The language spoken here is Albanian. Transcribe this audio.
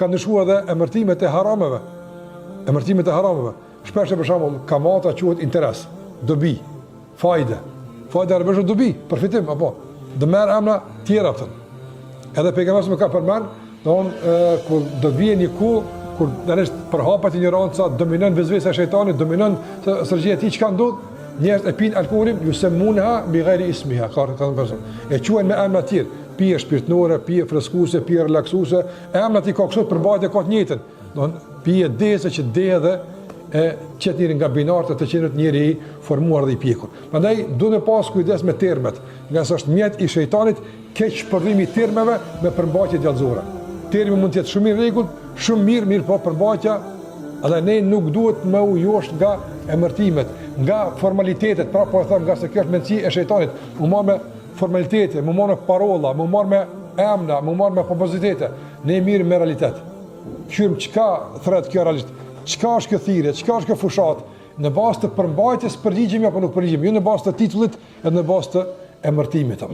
ka ndryshuar edhe emërtimet e harameve. Emërtimet e harameve. Shpesh për shembull kamata quhet interes, dobi, fajde. Fajda është dobi, përfitim apo. Do merr emra tjera atë. Edhe pejgamberi më ka përmend, kur do vjen një kohë kur dënisht përhapat ignoranca, dominon vezvesa e shejtanit, dominon sërgjia e tij çka ndodh, njerëzit e pinë alkoolin, yusammunha bighairi ismiha, e quajnë me emra të tjerë, pije shpirtnore, pije freskuese, pije relaksuese, emrat i ka kështu përmbajtje ka të njëjtën. Pije dese që edhe e qet njëri nga binartë të qenë njëri i formuar dhe i pjekur. Prandaj duhet të pas kujdes me termet, nga sa është mjet i shejtanit keq përdorimi i termeve me përmbajtje djallëzore. Termi mund të jetë shumë i rregullt, shumë mirë po përmbajtja, edhe ne nuk duhet më u josht nga emërtimet, nga formalitetet, pra po e them nga se kjo është mendësi e shejtanit, u marr me formalitete, u marr me parolla, u marr me emra, u marr me kompozitete. Ne mirë me realitet. Qyrim çka thret kjo realisht, çka është kjo thirrje, çka është kjo fushat, në bazë të përmbajtjes përgjigjemi apo nuk përgjigjemi, jo në bazë të titullit, edhe në bazë të emërtimit.